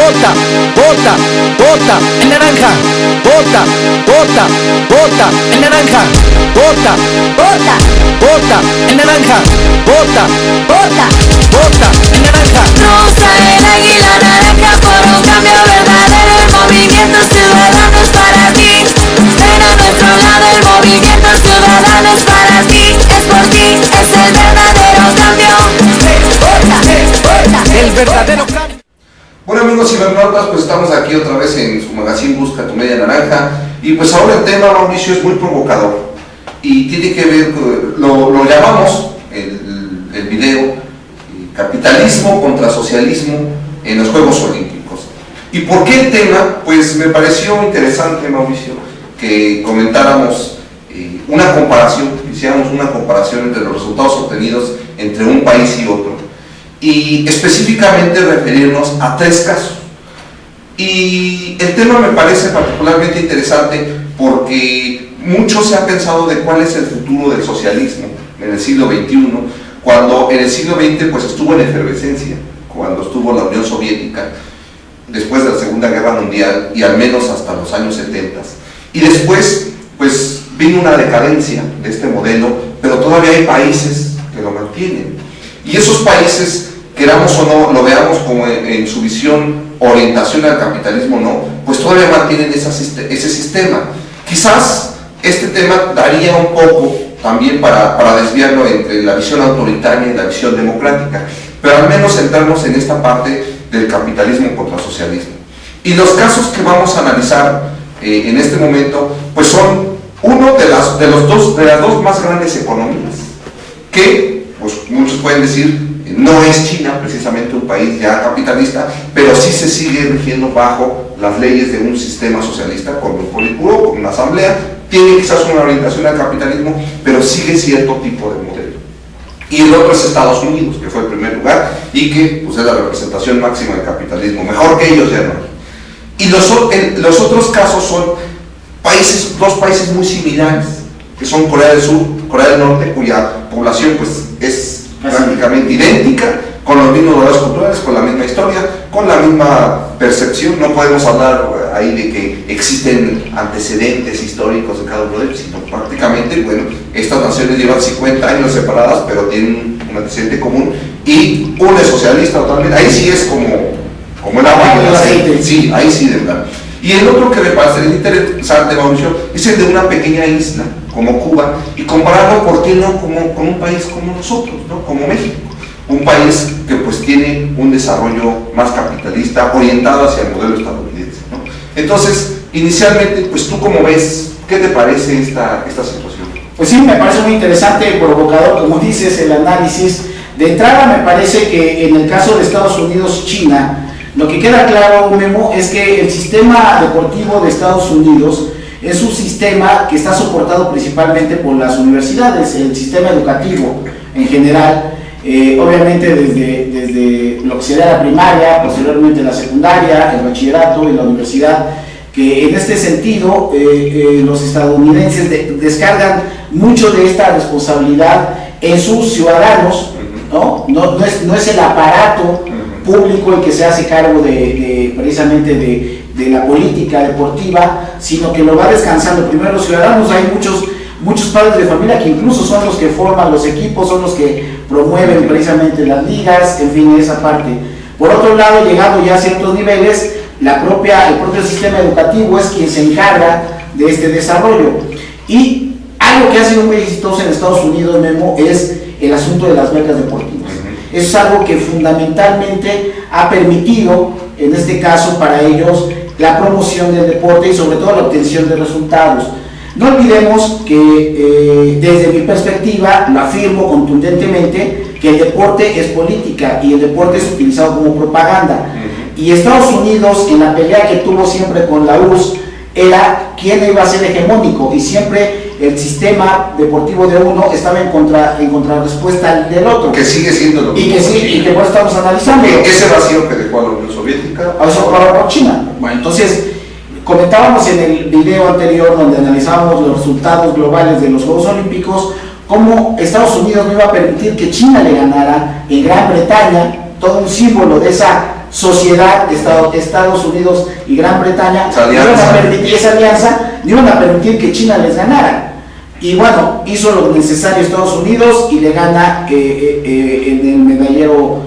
vota, vota, vota en naranja, vota, vota, vota en naranja, vota, vota, vota en naranja, vota, vota, vota en naranja. Rosa el águila naranja por un cambio verdadero, el movimiento ciudadano es para ti. Ven a nuestro lado, el movimiento ciudadano es para ti, es por ti, es el verdadero cambio. Vota, vota, El verdadero cambio. Bueno amigos cibernautas, pues estamos aquí otra vez en su magazine Busca tu Media Naranja y pues ahora el tema, Mauricio, es muy provocador y tiene que ver, lo llamamos el video, capitalismo contra socialismo en los Juegos Olímpicos. ¿Y por qué el tema? Pues me pareció interesante, Mauricio, que comentáramos una comparación, hiciéramos una comparación entre los resultados obtenidos entre un país y otro, y específicamente referirnos a 3 casos. Y el tema me parece particularmente interesante porque mucho se ha pensado de cuál es el futuro del socialismo en el siglo XXI, cuando en el siglo XX pues estuvo en efervescencia, cuando estuvo la Unión Soviética, después de la Segunda Guerra Mundial y al menos hasta los años 70. Y después pues vino una decadencia de este modelo, pero todavía hay países que lo mantienen. Y esos países, queramos o no, lo veamos como en su visión orientación al capitalismo, no, pues todavía mantienen ese sistema. Quizás este tema daría un poco también para desviarlo entre la visión autoritaria y la visión democrática, pero al menos centrarnos en esta parte del capitalismo contra socialismo. Y los casos que vamos a analizar en este momento, pues son uno de las dos más grandes economías, que pues muchos pueden decir no es China precisamente un país ya capitalista, pero sí se sigue rigiendo bajo las leyes de un sistema socialista con un politburo, con una asamblea, tiene quizás una orientación al capitalismo, pero sigue cierto tipo de modelo. Y el otro es Estados Unidos, que fue el primer lugar y que pues, es la representación máxima del capitalismo, mejor que ellos ya no. Y los otros casos son dos países muy similares, que son Corea del Sur, Corea del Norte, cuya población pues es prácticamente idéntica, con los mismos valores culturales, con la misma historia, con la misma percepción. No podemos hablar ahí de que existen antecedentes históricos de cada uno de ellos, sino prácticamente, bueno, estas naciones llevan 50 años separadas, pero tienen un antecedente común, y uno es socialista totalmente, ahí sí es como el agua y el aceite, sí, ahí sí de verdad. Y el otro que me parece interesante, Mauricio, es el de una pequeña isla como Cuba, y compararlo, ¿por qué no?, con un país como nosotros, ¿no?, como México, un país que pues tiene un desarrollo más capitalista orientado hacia el modelo estadounidense, ¿no? Entonces, inicialmente, pues tú cómo ves, ¿qué te parece esta situación? Pues sí, me parece muy interesante y provocador, como dices, el análisis. De entrada me parece que en el caso de Estados Unidos y China, lo que queda claro, Memo, es que el sistema deportivo de Estados Unidos es un sistema que está soportado principalmente por las universidades, el sistema educativo en general, obviamente desde lo que sería la primaria, posteriormente la secundaria, el bachillerato y la universidad, que en este sentido los estadounidenses descargan mucho de esta responsabilidad en sus ciudadanos, ¿no? No es el aparato público el que se hace cargo precisamente de la política deportiva, sino que lo va descansando primero los ciudadanos. Hay muchos padres de familia que incluso son los que forman los equipos, son los que promueven precisamente las ligas, en fin, esa parte. Por otro lado, llegando ya a ciertos niveles, el propio sistema educativo es quien se encarga de este desarrollo. Y algo que ha sido muy exitoso en Estados Unidos, Memo, es el asunto de las becas deportivas. Eso es algo que fundamentalmente ha permitido, en este caso para ellos, la promoción del deporte y sobre todo la obtención de resultados. No olvidemos que desde mi perspectiva, lo afirmo contundentemente, que el deporte es política y el deporte es utilizado como propaganda. Y Estados Unidos, en la pelea que tuvo siempre con la URSS, era quién iba a ser hegemónico, y siempre el sistema deportivo de uno estaba en contrarrespuesta del otro. Que sigue siendo lo mismo. Y que por eso estamos analizando. Ese vacío que dejó a la Unión Soviética. Eso por China. Bueno, entonces, comentábamos en el video anterior donde analizábamos los resultados globales de los Juegos Olímpicos, cómo Estados Unidos no iba a permitir que China le ganara en Gran Bretaña, todo un símbolo de esa sociedad, Estados Unidos y Gran Bretaña, Esa alianza. no iban a permitir que China les ganara. Y bueno, hizo lo necesario Estados Unidos y le gana en el medallero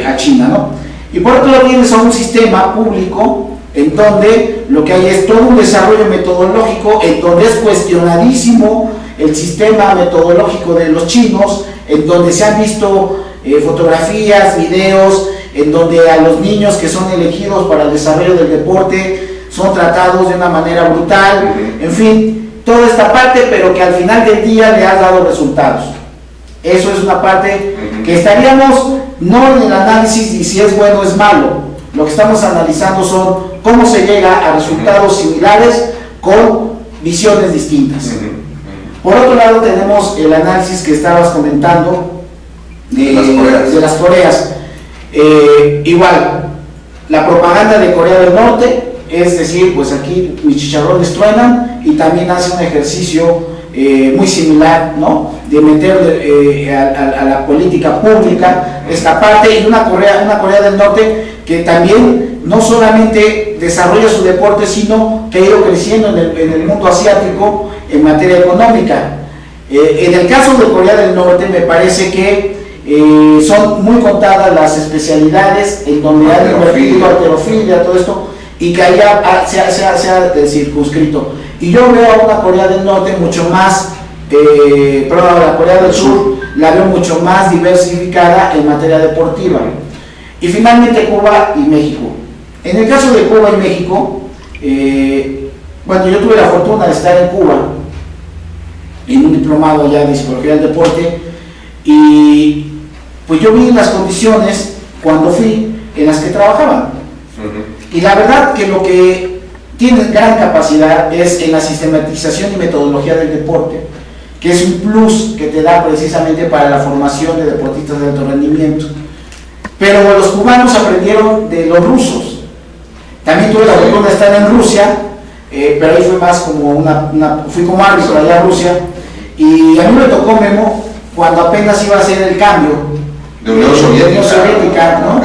a China, ¿no? Y por otro lado tienes a un sistema público en donde lo que hay es todo un desarrollo metodológico, en donde es cuestionadísimo el sistema metodológico de los chinos, en donde se han visto fotografías, videos, en donde a los niños que son elegidos para el desarrollo del deporte son tratados de una manera brutal, en fin, toda esta parte, pero que al final del día le ha dado resultados. Eso es una parte que estaríamos no en el análisis de si es bueno o es malo. Lo que estamos analizando son cómo se llega a resultados similares con visiones distintas. Por otro lado tenemos el análisis que estabas comentando de las Coreas. Igual, la propaganda de Corea del Norte, es decir, pues aquí mis chicharrones truenan, y también hace un ejercicio muy similar, ¿no? De meter a la política pública esta parte, y una Corea del Norte que también no solamente desarrolla su deporte, sino que ha ido creciendo en el mundo asiático en materia económica. En el caso de Corea del Norte me parece que son muy contadas las especialidades en donde han invertido halterofilia, todo esto, y que allá se ha circunscrito. Y yo veo a una Corea del Norte mucho más, perdón, a la Corea del Sur la veo mucho más diversificada en materia deportiva. Y finalmente Cuba y México. En el caso de Cuba y México, bueno, yo tuve la fortuna de estar en Cuba en un diplomado allá de psicología del deporte, y pues yo vi las condiciones cuando fui en las que trabajaban. Y la verdad que lo que tiene gran capacidad es en la sistematización y metodología del deporte, que es un plus que te da precisamente para la formación de deportistas de alto rendimiento. Pero los cubanos aprendieron de los rusos. También tuve la fortuna de estar en Rusia, pero ahí fue más como fui como árbitro allá a Rusia, y a mí me tocó, Memo, cuando apenas iba a hacer el cambio de Unión Soviética, ¿no?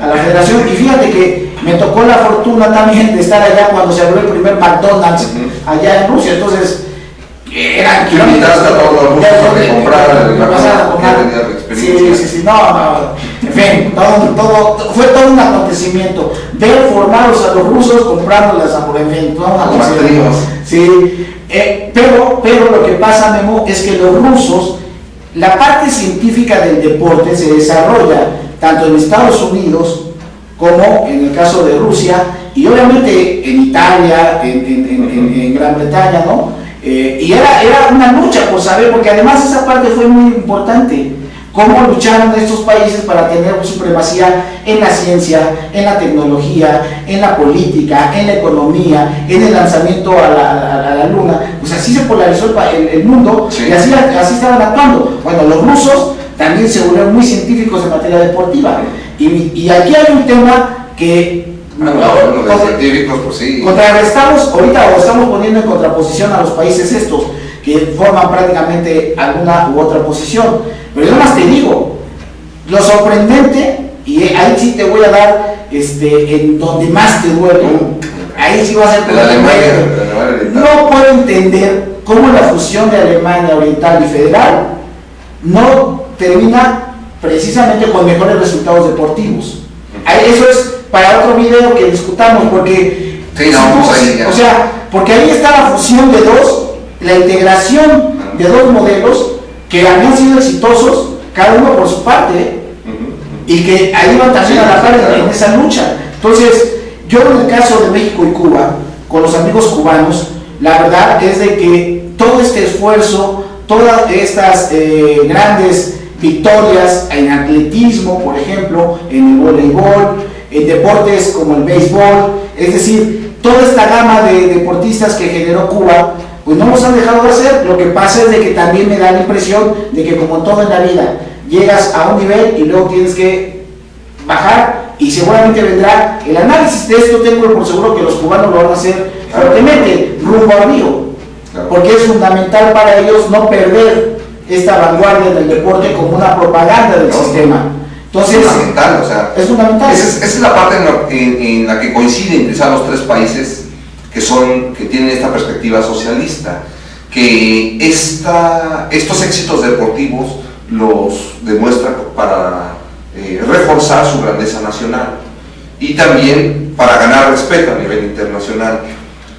A la federación. Y fíjate que me tocó la fortuna también de estar allá cuando se abrió el primer McDonald's allá en Rusia. Entonces eran kilómetros de comprar sí, no, en fin, fue todo un acontecimiento ver formados a los rusos comprando las hamburguesas, toda una cosa. Sí, pero lo que pasa, Memo, es que los rusos, la parte científica del deporte se desarrolla tanto en Estados Unidos como en el caso de Rusia, y obviamente en Italia, en Gran Bretaña, ¿no? Y era una lucha por saber, porque además esa parte fue muy importante, cómo lucharon estos países para tener supremacía en la ciencia, en la tecnología, en la política, en la economía, en el lanzamiento a la luna. Pues así se polarizó el mundo, sí. Y así estaban actuando. Bueno, los rusos también se volvieron muy científicos en materia deportiva, y aquí hay un tema que los científicos, pues sí, contrarrestamos ahorita, o estamos poniendo en contraposición a los países estos que forman prácticamente alguna u otra posición. Pero yo más te digo, lo sorprendente, y ahí sí te voy a dar en donde más te duele, ahí sí va a ser no puedo entender cómo la fusión de Alemania Oriental y Federal no termina precisamente con mejores resultados deportivos. Eso es para otro video que discutamos, porque sí, o sea, porque ahí está la fusión de dos, la integración de dos modelos que habían sido exitosos, cada uno por su parte, y que ahí van también a la par en esa lucha. Entonces, yo en el caso de México y Cuba, con los amigos cubanos, la verdad es de que todo este esfuerzo, todas estas grandes victorias en atletismo, por ejemplo, en el voleibol, en deportes como el béisbol, es decir, toda esta gama de deportistas que generó Cuba, pues no nos han dejado de hacer. Lo que pasa es de que también me da la impresión de que, como todo en la vida, llegas a un nivel y luego tienes que bajar, y seguramente vendrá el análisis de esto. Tengo por seguro que los cubanos lo van a hacer fuertemente, rumbo a Río, porque es fundamental para ellos no perder esta vanguardia del deporte como una propaganda del sistema. Entonces, es fundamental, o sea, es fundamental. Esa es la parte en la que coinciden quizás los tres países que tienen esta perspectiva socialista, que estos éxitos deportivos los demuestra para reforzar su grandeza nacional y también para ganar respeto a nivel internacional.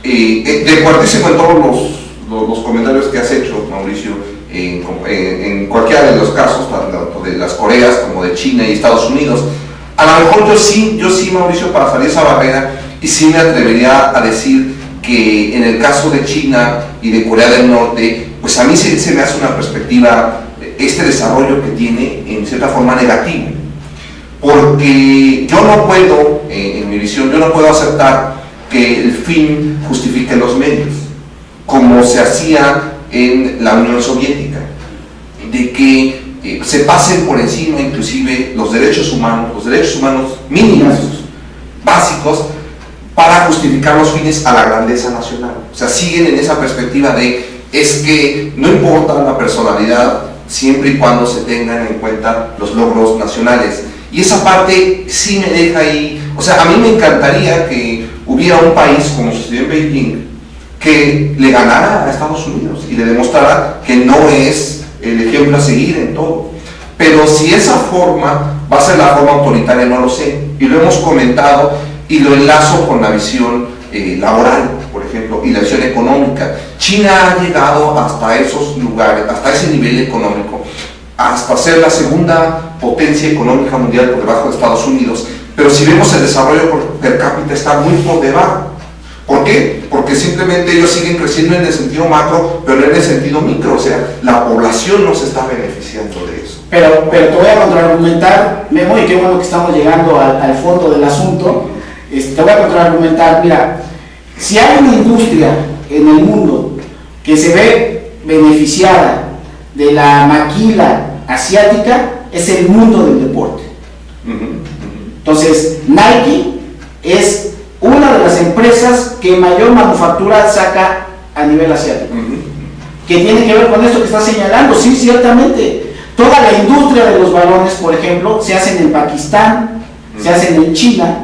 De acuerdísimo en todos los comentarios que has hecho, Mauricio, en cualquiera de los casos, tanto de las Coreas como de China y Estados Unidos. A lo mejor yo sí, Mauricio, pasaría esa barrera y sí me atrevería a decir que en el caso de China y de Corea del Norte, pues a mí se me hace una perspectiva, este desarrollo que tiene en cierta forma negativo, porque yo no puedo, en mi visión, yo no puedo aceptar que el fin justifique los medios, como se hacía en la Unión Soviética, de que se pasen por encima inclusive los derechos humanos mínimos, básicos, para justificar los fines a la grandeza nacional. O sea, siguen en esa perspectiva de, es que no importa la personalidad siempre y cuando se tengan en cuenta los logros nacionales. Y esa parte sí me deja ahí, o sea, a mí me encantaría que hubiera un país como sucedió en Beijing, que le ganara a Estados Unidos y le demostrara que no es el ejemplo a seguir en todo. Pero si esa forma va a ser la forma autoritaria, no lo sé. Y lo hemos comentado y lo enlazo con la visión laboral, por ejemplo, y la visión económica. China ha llegado hasta esos lugares, hasta ese nivel económico, hasta ser la segunda potencia económica mundial por debajo de Estados Unidos. Pero si vemos el desarrollo per cápita está muy por debajo. ¿Por qué? Porque simplemente ellos siguen creciendo en el sentido macro, pero no en el sentido micro, o sea, la población no se está beneficiando de eso. Pero te voy a contraargumentar, Memo, y qué bueno que estamos llegando al fondo del asunto. Te voy a contraargumentar, mira, si hay una industria en el mundo que se ve beneficiada de la maquila asiática, es el mundo del deporte. Entonces, Nike es una de las empresas que mayor manufactura saca a nivel asiático. ¿Qué tiene que ver con esto que está señalando? Sí, ciertamente. Toda la industria de los balones, por ejemplo, se hacen en Pakistán, se hacen en China.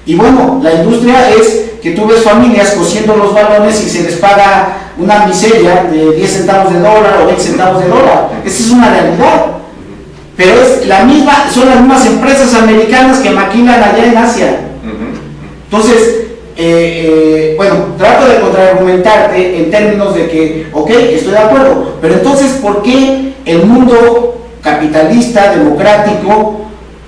Y bueno, la industria es que tú ves familias cosiendo los balones y se les paga una miseria de 10 centavos de dólar o 20 centavos de dólar. Esa es una realidad. Pero son las mismas empresas americanas que maquilan allá en Asia. Entonces, bueno, trato de contraargumentarte en términos de que, ok, estoy de acuerdo, pero entonces, ¿por qué el mundo capitalista, democrático,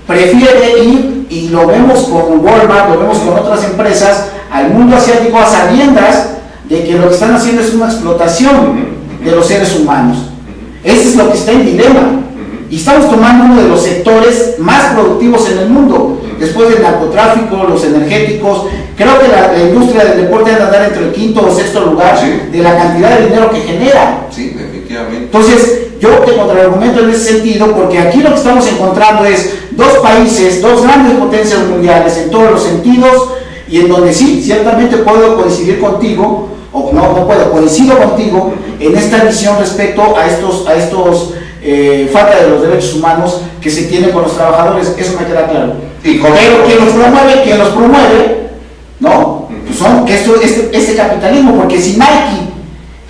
prefiere ir, y lo vemos con Walmart, lo vemos con otras empresas, al mundo asiático a sabiendas de que lo que están haciendo es una explotación de los seres humanos? Ese es lo que está en dilema. Y estamos tomando uno de los sectores más productivos en el mundo, después del narcotráfico, los energéticos. Creo que la industria del deporte debe andar entre el quinto o sexto lugar de la cantidad de dinero que genera. Sí, definitivamente. Entonces, yo te contraargumento en ese sentido, porque aquí lo que estamos encontrando es dos países, dos grandes potencias mundiales en todos los sentidos, y en donde sí, ciertamente puedo coincidir contigo, o no puedo, coincido contigo en esta visión respecto a estos falta de los derechos humanos que se tiene con los trabajadores. Eso me queda claro. Pero quien los promueve, ¿no? Pues son este capitalismo, porque si Nike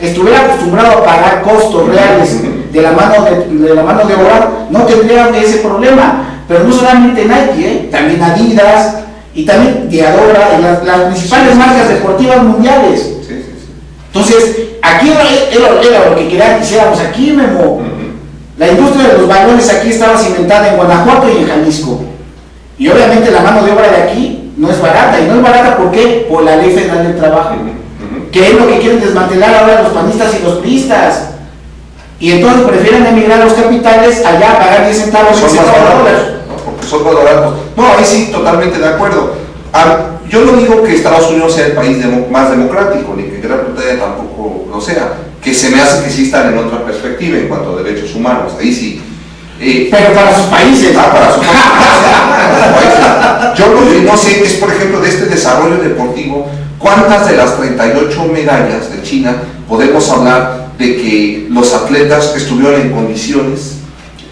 estuviera acostumbrado a pagar costos reales de la mano de obra, no tendría ese problema. Pero no solamente Nike, también Adidas y también Diadora, las principales marcas deportivas mundiales. Entonces, aquí era lo que quisiéramos aquí, Memo. La industria de los balones aquí estaba cimentada en Guanajuato y en Jalisco. Y obviamente la mano de obra de aquí no es barata. ¿Y no es barata por qué? Por la Ley Federal del Trabajo. Que es lo que quieren desmantelar ahora los panistas y los priistas. Y entonces prefieren emigrar a los capitales allá a pagar 10 centavos. Son más baratos, ¿no? Porque son más baratos. No, ahí sí, totalmente de acuerdo. Yo no digo que Estados Unidos sea el país más democrático, ni que Gran Bretaña tampoco lo sea, que se me hace que sí están en otra perspectiva en cuanto a derechos humanos, ahí sí. Pero para sus países. Para sus países. Yo lo que no sé es, por ejemplo, de este desarrollo deportivo, ¿cuántas de las 38 medallas de China podemos hablar de que los atletas estuvieron en condiciones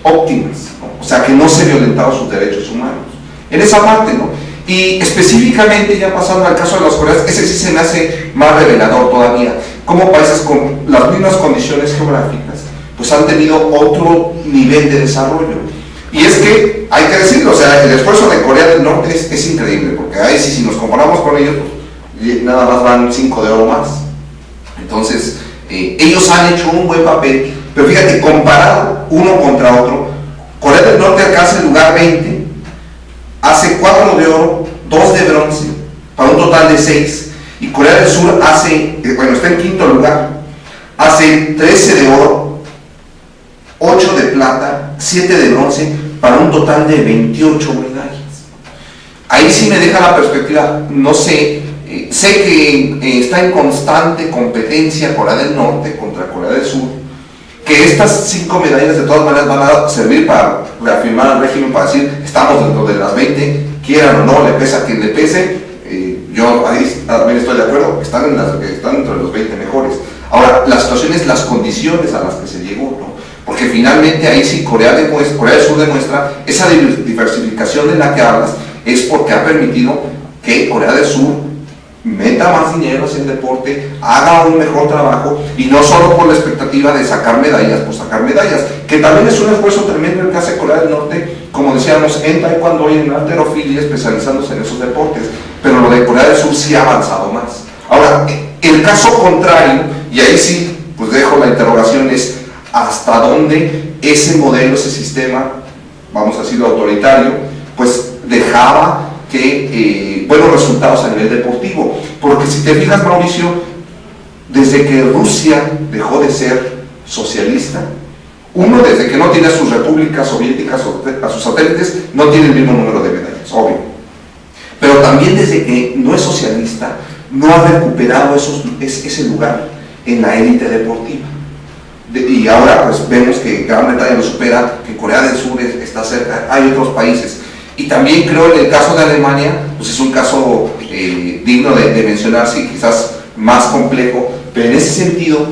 óptimas, ¿no? O sea que no se violentaron sus derechos humanos. En esa parte, ¿no? Y específicamente, ya pasando al caso de las Coreas, ese sí se me hace más revelador todavía, como países con las mismas condiciones geográficas, pues han tenido otro nivel de desarrollo. Y es que, hay que decirlo, o sea, el esfuerzo de Corea del Norte es increíble, porque ahí sí, si nos comparamos con ellos, pues nada más van 5 de oro más. Entonces, ellos han hecho un buen papel, pero fíjate, comparado uno contra otro, Corea del Norte alcanza el lugar 20, hace 4 de oro, 2 de bronce, para un total de 6, y Corea del Sur hace, está en quinto lugar, hace 13 de oro, 8 de plata, 7 de bronce, para un total de 28 medallas. Ahí sí me deja la perspectiva, no sé, sé que está en constante competencia Corea del Norte contra Corea del Sur, que estas 5 medallas de todas maneras van a servir para reafirmar al régimen, para decir, estamos dentro de las 20, quieran o no, le pesa a quien le pese, yo ahí también estoy de acuerdo, están dentro de los 20 mejores. Ahora, la situación es las condiciones a las que se llegó, ¿no? Porque finalmente ahí sí Corea del Sur demuestra esa diversificación de la que hablas, es porque ha permitido que Corea del Sur meta más dinero hacia el deporte, haga un mejor trabajo, y no solo por la expectativa de sacar medallas por sacar medallas, que también es un esfuerzo tremendo el que hace Corea del Norte, como decíamos, en taekwondo y en halterofilia, especializándose en esos deportes, pero lo de Corea del Sur sí ha avanzado más. Ahora, el caso contrario, y ahí sí, pues dejo la interrogación, es hasta dónde ese modelo, ese sistema, vamos a decirlo autoritario, pues dejaba buenos resultados a nivel deportivo, porque si te fijas, Mauricio, desde que Rusia dejó de ser socialista, desde que no tiene a sus repúblicas soviéticas o a sus satélites, no tiene el mismo número de medallas, obvio, pero también desde que no es socialista, no ha recuperado ese lugar en la élite deportiva. Y ahora pues vemos que Gran Bretaña lo supera, que Corea del Sur está cerca, hay otros países. Y también creo en el caso de Alemania, pues es un caso digno de mencionarse y quizás más complejo, pero en ese sentido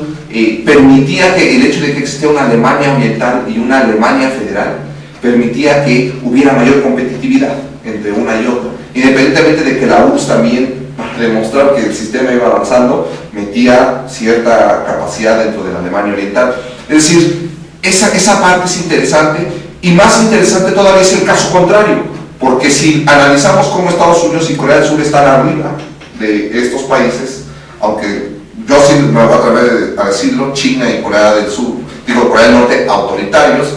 permitía que el hecho de que existiera una Alemania oriental y una Alemania federal, permitía que hubiera mayor competitividad entre una y otra, independientemente de que la URSS también, para demostrar que el sistema iba avanzando, metía cierta capacidad dentro de la Alemania oriental. Es decir, esa parte es interesante, y más interesante todavía es el caso contrario, porque si analizamos cómo Estados Unidos y Corea del Sur están arriba de estos países, aunque yo sí me voy a atrever a decirlo, China y Corea del Norte autoritarios,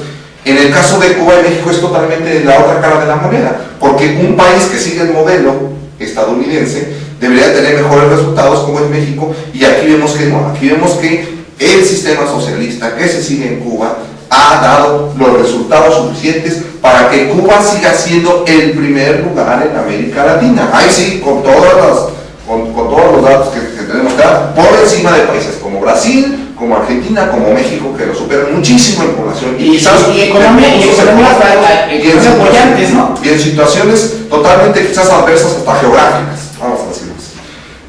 en el caso de Cuba y México es totalmente la otra cara de la moneda, porque un país que sigue el modelo estadounidense debería tener mejores resultados, como es México, y aquí vemos que no, aquí vemos que el sistema socialista que se sigue en Cuba ha dado los resultados suficientes para que Cuba siga siendo el primer lugar en América Latina. Ahí sí, con todos los datos que tenemos que dar, por encima de países como Brasil, como Argentina, como México, que lo superan muchísimo en población. Y economías apoyantes, ¿no? Y en situaciones totalmente quizás adversas, hasta geográficas, vamos a decirlo así.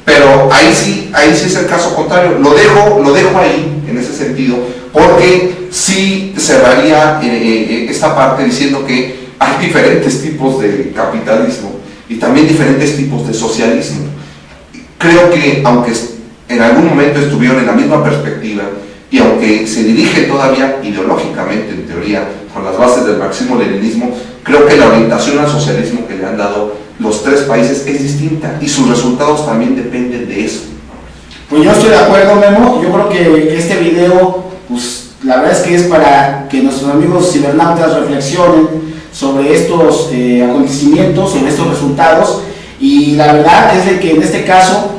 Pero ahí sí es el caso contrario. Lo dejo ahí, en ese sentido, porque sí cerraría esta parte diciendo que hay diferentes tipos de capitalismo y también diferentes tipos de socialismo. Creo que aunque en algún momento estuvieron en la misma perspectiva y aunque se dirigen todavía ideológicamente, en teoría, con las bases del marxismo-leninismo, creo que la orientación al socialismo que le han dado los tres países es distinta y sus resultados también dependen de eso. Pues yo estoy de acuerdo, Memo. Yo creo que este video, pues la verdad es que es para que nuestros amigos cibernautas reflexionen sobre estos acontecimientos, sobre estos resultados, y la verdad es de que en este caso,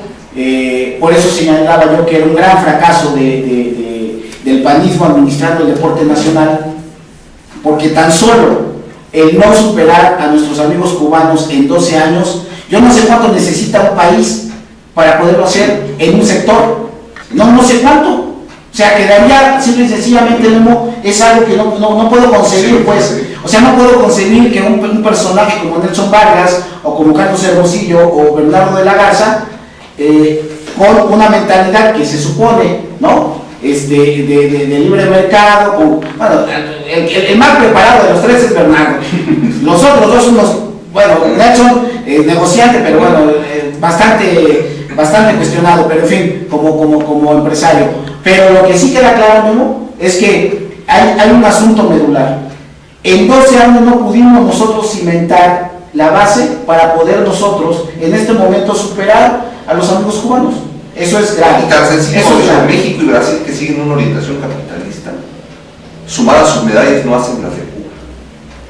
por eso señalaba yo que era un gran fracaso del panismo administrando el deporte nacional, porque tan solo el no superar a nuestros amigos cubanos en 12 años, yo no sé cuánto necesita un país para poderlo hacer en un sector, no sé cuánto, o sea, quedaría simple y sencillamente, Memo, es algo que no puedo concebir, pues, o sea, no puedo concebir que un personaje como Nelson Vargas, o como Carlos Hermosillo, o Bernardo de la Garza, con una mentalidad que se supone, ¿no?, de libre mercado. Bueno, el más preparado de los tres es Bernardo. Los otros dos unos, bueno, Nelson, negociante, pero bueno, bastante cuestionado, pero en fin, como empresario. Pero lo que sí queda claro, Memo, es que hay un asunto medular. En 12 años no pudimos nosotros cimentar la base para poder nosotros en este momento superar a los amigos cubanos. Eso es grave. Y tan sencillo, Eso es grave. México y Brasil, que siguen una orientación capitalista, sumadas sus medallas no hacen las de Cuba,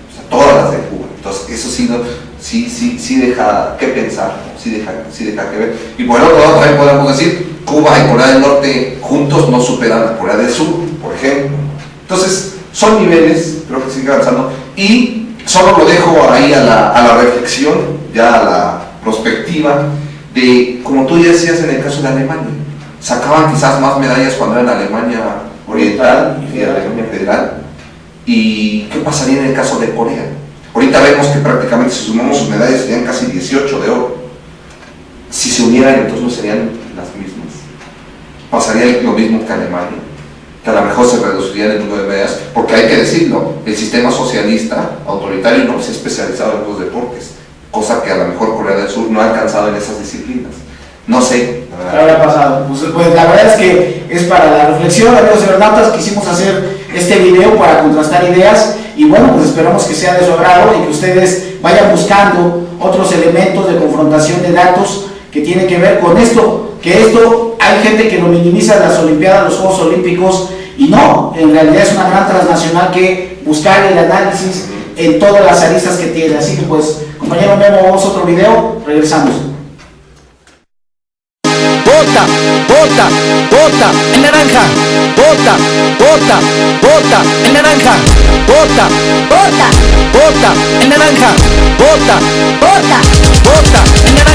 o sea, todas las de Cuba. Entonces eso sí deja que pensar, sí deja que ver. Y por el otro lado también podemos decir, Cuba y Corea del Norte juntos no superan a Corea del Sur, por ejemplo. Entonces son niveles, creo que sigue avanzando, y solo lo dejo ahí a la reflexión, ya a la prospectiva, de, como tú ya decías en el caso de Alemania, sacaban quizás más medallas cuando era en Alemania Oriental y Alemania Federal. ¿Y qué pasaría en el caso de Corea? Ahorita vemos que prácticamente si sumamos sus medallas serían casi 18 de oro. Si se unieran, entonces no serían las mismas. Pasaría lo mismo que Alemania, que a lo mejor se reduciría el número de medallas, porque hay que decirlo, el sistema socialista autoritario no se ha especializado en los deportes, cosa que a lo mejor Corea del Sur no ha alcanzado en esas disciplinas. No sé. ¿Qué habrá pasado? Pues la verdad es que es para la reflexión, amigos cibernautas. Quisimos hacer este video para contrastar ideas y bueno, pues esperamos que sea de su agrado y que ustedes vayan buscando otros elementos de confrontación de datos que tienen que ver con esto, que esto hay gente que lo minimiza en las Olimpiadas, los Juegos Olímpicos, y no, en realidad es una gran transnacional que buscar el análisis en todas las aristas que tiene. Así que pues, compañero Memo, vamos a otro video, regresamos. Vota, vota, vota en naranja. Vota, vota, vota en naranja. Vota, vota, vota en naranja. Vota, vota, vota en naranja.